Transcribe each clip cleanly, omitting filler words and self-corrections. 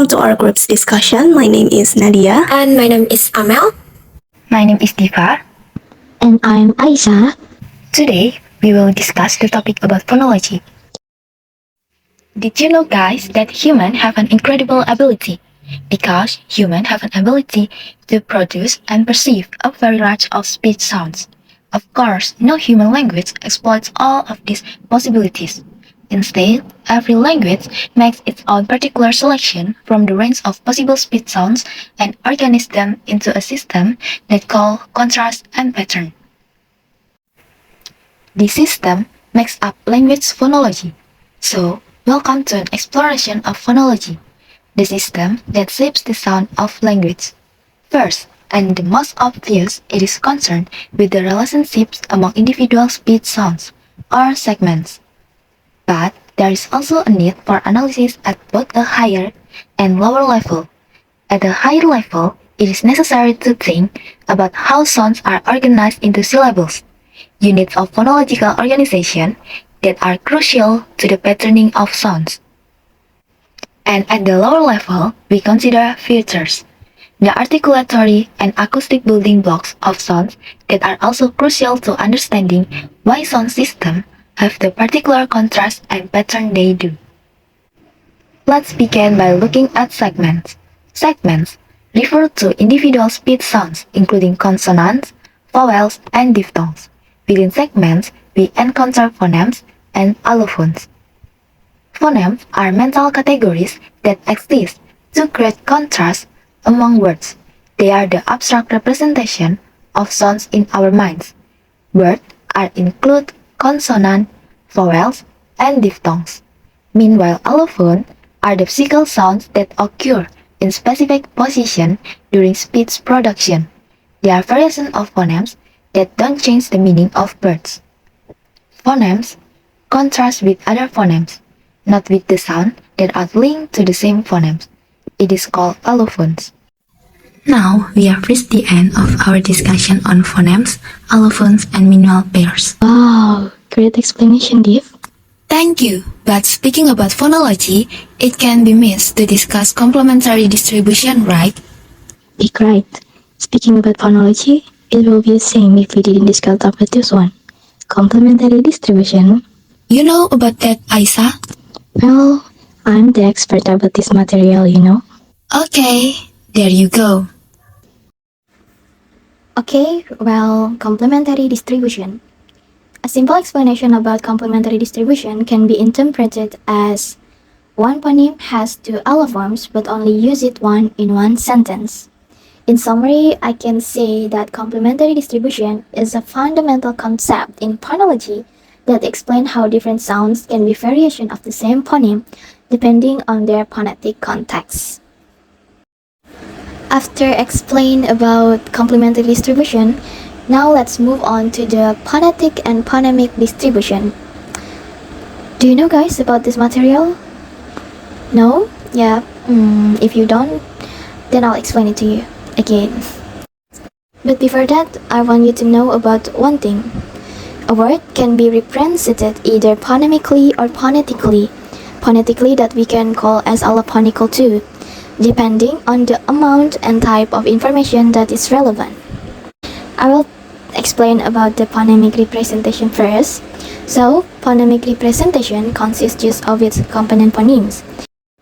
Welcome to our group's discussion. My name is Nadia. And my name is Amel. My name is Diva. And I'm Aisha. Today, we will discuss the topic about phonology. Did you know, guys, that humans have an incredible ability? Because humans have an ability to produce and perceive a very range of speech sounds. Of course, no human language exploits all of these possibilities. Instead, every language makes its own particular selection from the range of possible speech sounds and organizes them into a system that called contrast and pattern. This system makes up language phonology. So, welcome to an exploration of phonology, the system that shapes the sound of language. First, and the most obvious, it is concerned with the relationships among individual speech sounds, or segments. But there is also a need for analysis at both a higher and lower level. At a higher level, it is necessary to think about how sounds are organized into syllables, units of phonological organization that are crucial to the patterning of sounds. And at the lower level, we consider features, the articulatory and acoustic building blocks of sounds that are also crucial to understanding why sound systems have the particular contrast and pattern they do. Let's begin by looking at segments. Segments refer to individual speech sounds including consonants, vowels, and diphthongs. Within segments, we encounter phonemes and allophones. Phonemes are mental categories that exist to create contrast among words. They are the abstract representation of sounds in our minds. Words include consonant, vowels, and diphthongs. Meanwhile, allophones are the physical sounds that occur in specific position during speech production. They are variations of phonemes that don't change the meaning of words. Phonemes contrast with other phonemes, not with the sound that are linked to the same phonemes. It is called allophones. Now, we have reached the end of our discussion on phonemes, allophones, and minimal pairs. Wow, great explanation, Div. Thank you. But speaking about phonology, it can be missed to discuss complementary distribution, right? Big right. Speaking about phonology, it will be the same if we didn't discuss about this one. Complementary distribution. You know about that, Aisa? Well, I'm the expert about this material, you know. Okay, there you go. Okay, well, complementary distribution. A simple explanation about complementary distribution can be interpreted as one phoneme has two allophones but only use it one in one sentence. In summary, I can say that complementary distribution is a fundamental concept in phonology that explains how different sounds can be variation of the same phoneme depending on their phonetic context. After explain about complementary distribution, now let's move on to the phonetic and phonemic distribution. Do you know, guys, about this material? No? Yeah. If you don't, then I'll explain it to you again. But before that, I want you to know about one thing. A word can be represented either phonemically or phonetically. Phonetically, that we can call as allophonical too, depending on the amount and type of information that is relevant. I will explain about the phonemic representation first. So, phonemic representation consists just of its component phonemes.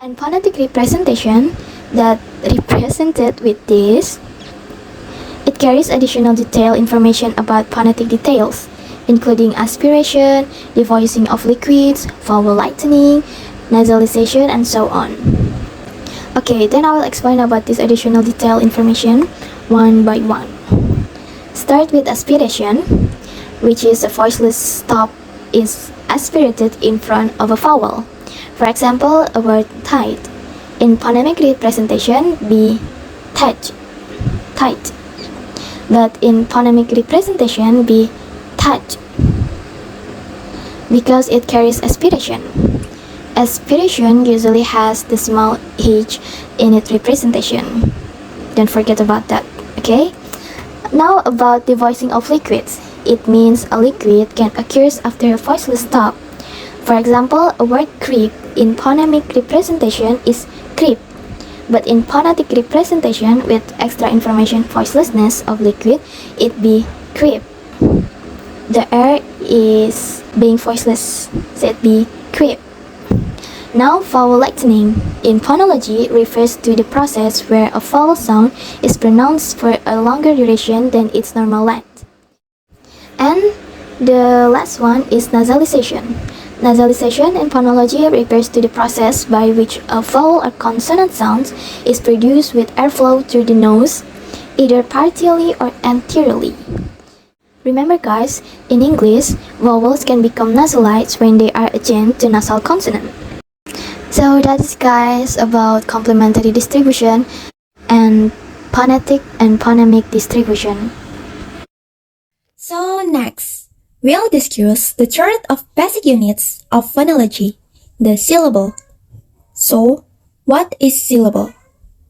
And phonetic representation that represented with this, it carries additional detailed information about phonetic details, including aspiration, the voicing of liquids, vowel lightening, nasalization, and so on. Okay, then I will explain about this additional detailed information one by one. Start with aspiration, which is a voiceless stop is aspirated in front of a vowel. For example, a word tight. In phonemic representation, be tight, tight. But in phonemic representation, be touch, because it carries aspiration. Aspiration usually has the small h in its representation. Don't forget about that, okay? Now about the voicing of liquids. It means a liquid can occur after a voiceless stop. For example, a word creep in phonemic representation is creep, But in phonetic representation with extra information voicelessness of liquid, it be quip. The air is being voiceless, so it be quip. Now, vowel lengthening in phonology refers to the process where a vowel sound is pronounced for a longer duration than its normal length. And the last one is nasalization. Nasalization in phonology refers to the process by which a vowel or consonant sound is produced with airflow through the nose, either partially or anteriorly. Remember guys, in English, vowels can become nasalized when they are adjacent to nasal consonant. So that is guys about complementary distribution and phonetic and phonemic distribution. So next, we'll discuss the third of basic units of phonology, the syllable. So, what is syllable?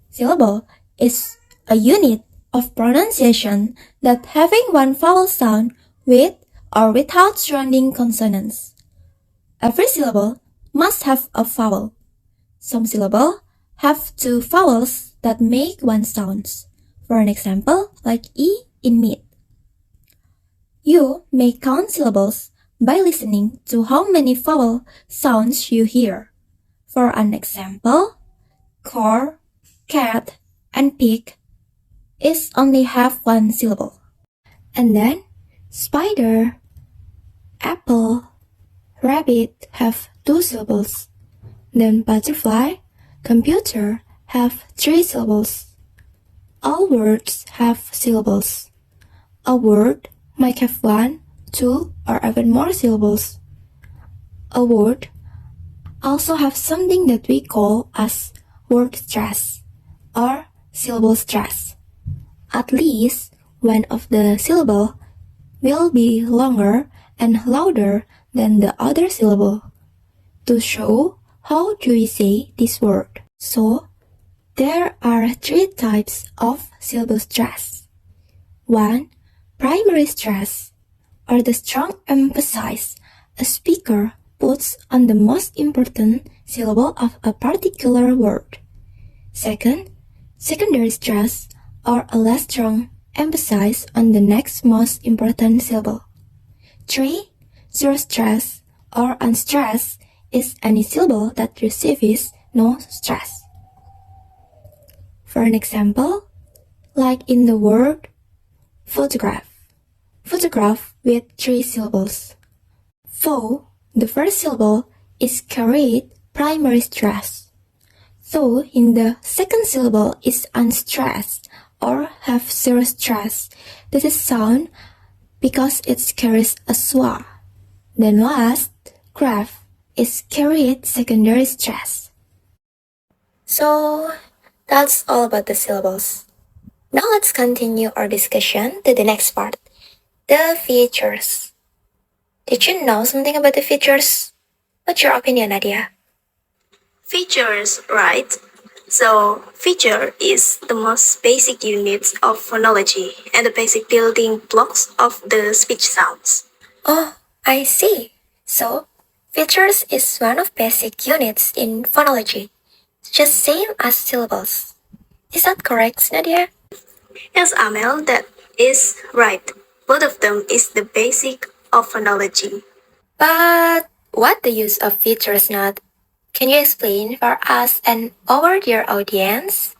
Syllable is a unit of pronunciation that having one vowel sound with or without surrounding consonants. Every syllable must have a vowel. Some syllables have two vowels that make one sound. For an example, like E in meat. You may count syllables by listening to how many vowel sounds you hear. For an example, car, cat, and pig is only have one syllable. And then, spider, apple, rabbit have two syllables. Then butterfly, computer have three syllables. All words have syllables. A word might have one, two, or even more syllables. A word also have something that we call as word stress or syllable stress. At least one of the syllable will be longer and louder than the other syllable to show how do we say this word. So, there are three types of syllable stress. 1. Primary stress, or the strong emphasis a speaker puts on the most important syllable of a particular word. 2. Secondary stress, or a less strong emphasis on the next most important syllable. 3. Zero stress, or unstressed, is any syllable that receives no stress. For an example, like in the word photograph. Photograph with three syllables. Though the first syllable is carried primary stress, though in the second syllable is unstressed or have zero stress, this is sound because it carries a schwa. Then last, graph is carried secondary stress. So, that's all about the syllables. Now let's continue our discussion to the next part, the features. Did you know something about the features? What's your opinion, Nadia? Features, right? So, feature is the most basic unit of phonology and the basic building blocks of the speech sounds. Oh, I see. So, features is one of basic units in phonology, just same as syllables. Is that correct, Nadia? Yes, Amel, that is right. Both of them is the basic of phonology. But what the use of features not? Can you explain for us and our dear audience?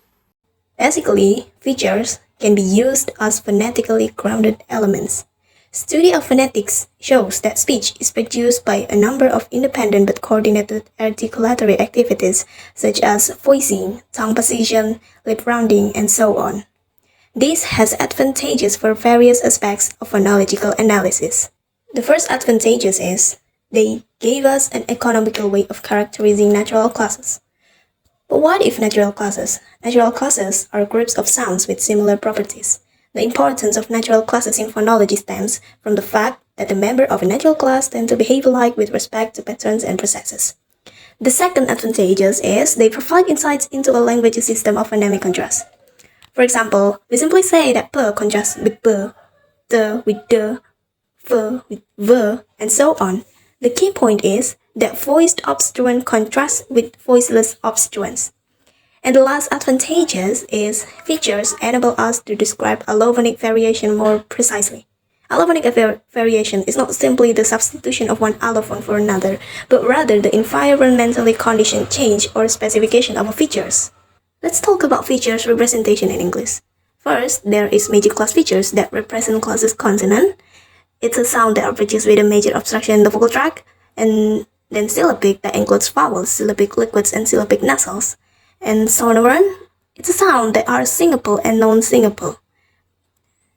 Basically, features can be used as phonetically grounded elements. Study of phonetics shows that speech is produced by a number of independent but coordinated articulatory activities such as voicing, tongue position, lip rounding, and so on. This has advantages for various aspects of phonological analysis. The first advantages is they gave us an economical way of characterizing natural classes. But what if natural classes? Natural classes are groups of sounds with similar properties. The importance of natural classes in phonology stems from the fact that the members of a natural class tend to behave alike with respect to patterns and processes. The second advantage is they provide insights into a language system of phonemic contrast. For example, we simply say that p contrasts with b, the with the, v with v, and so on. The key point is that voiced obstruent contrasts with voiceless obstruents. And the last advantages is features enable us to describe allophonic variation more precisely. Allophonic variation is not simply the substitution of one allophone for another, but rather the environmentally conditioned change or specification of features. Let's talk about features representation in English. First, there is major class features that represent classes consonant. It's a sound that are produced with a major obstruction in the vocal tract, and then syllabic that includes vowels, syllabic liquids, and syllabic nasals. And sonorant, it's a sound that are singable and non-singable.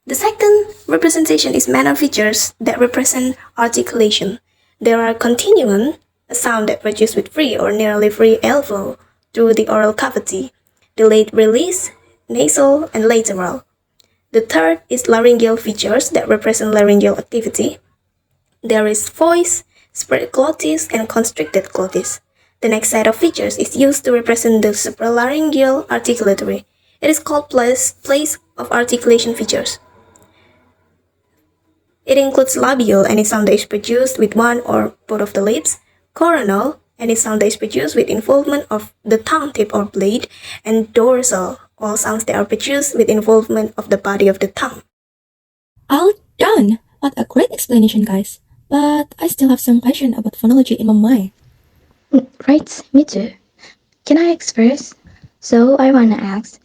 The second representation is manner features that represent articulation. There are continuum, a sound that produces with free or nearly free alveoli through the oral cavity, delayed release, nasal, and lateral. The third is laryngeal features that represent laryngeal activity. There is voice, spread glottis, and constricted glottis. The next set of features is used to represent the supralaryngeal articulatory. It is called place of articulation features. It includes labial, any sound that is produced with one or both of the lips, coronal, any sound that is produced with involvement of the tongue tip or blade, and dorsal, all sounds that are produced with involvement of the body of the tongue. All done! What a great explanation, guys. But I still have some question about phonology in my mind. Right, me too. Can I ask first? So I wanna ask,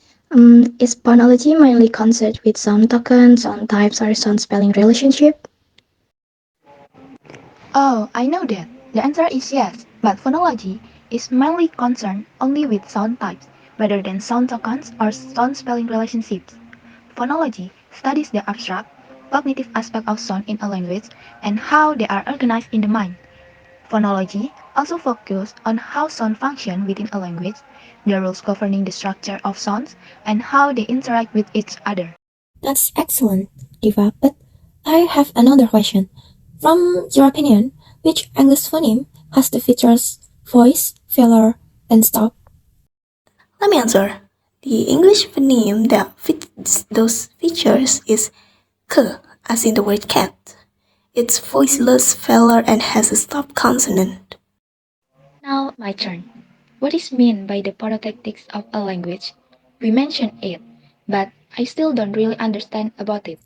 is phonology mainly concerned with sound tokens, sound types, or sound spelling relationship? Oh, I know that. The answer is yes, but phonology is mainly concerned only with sound types rather than sound tokens or sound spelling relationships. Phonology studies the abstract, cognitive aspect of sound in a language and how they are organized in the mind. Phonology also focuses on how sound function within a language, the rules governing the structure of sounds, and how they interact with each other. That's excellent, Diva. But I have another question. From your opinion, which English phoneme has the features voice, filler, and stop? Let me answer. The English phoneme that fits those features is k, as in the word cat. It's voiceless, velar, and has a stop consonant. Now, my turn. What is meant by the phonotactics of a language? We mentioned it, but I still don't really understand about it.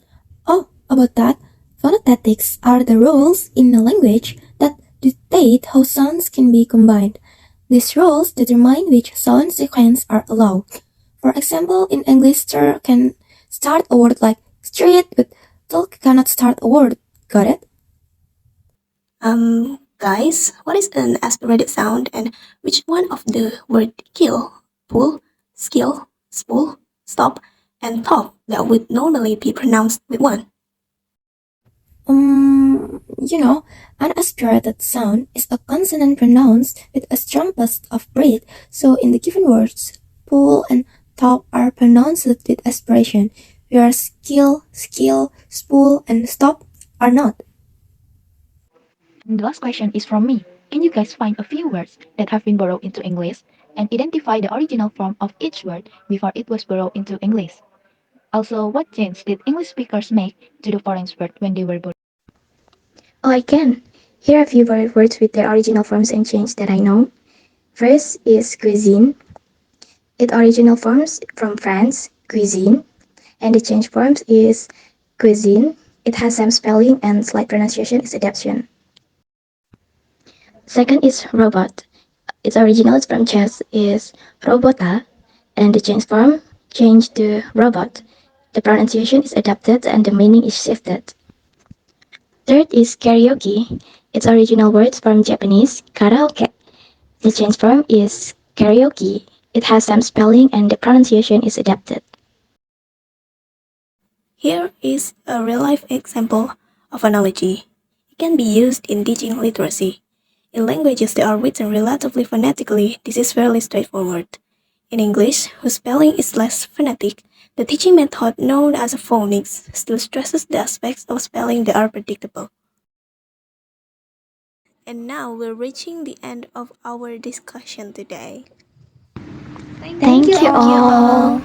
Oh, about that, phonotactics are the rules in a language that dictate how sounds can be combined. These rules determine which sound sequence are allowed. For example, in English, stir can start a word like street, but talk cannot start a word. Got it? Guys, what is an aspirated sound and which one of the word kill, pull, skill, spool, stop, and top that would normally be pronounced with one? An aspirated sound is a consonant pronounced with a strong burst of breath. So in the given words, pull and top are pronounced with aspiration, whereas skill, spool, and stop are not. And the last question is from me. Can you guys find a few words that have been borrowed into English and identify the original form of each word before it was borrowed into English? Also, what change did English speakers make to the foreign word when they were borrowed? Oh, I can. Here are a few words with their original forms and change that I know. First is cuisine. Its original forms from France, cuisine, and the change forms is cuisine. It has some spelling and slight pronunciation is adaptation. Second is robot. Its original from chess is robota, and the change form changed to robot. The pronunciation is adapted and the meaning is shifted. Third is karaoke. Its original words from Japanese karaoke. The change form is karaoke. It has some spelling and the pronunciation is adapted. Here is a real-life example of analogy. It can be used in teaching literacy. In languages that are written relatively phonetically, this is fairly straightforward. In English, whose spelling is less phonetic, the teaching method known as phonics still stresses the aspects of spelling that are predictable. And now we're reaching the end of our discussion today. Thank you all.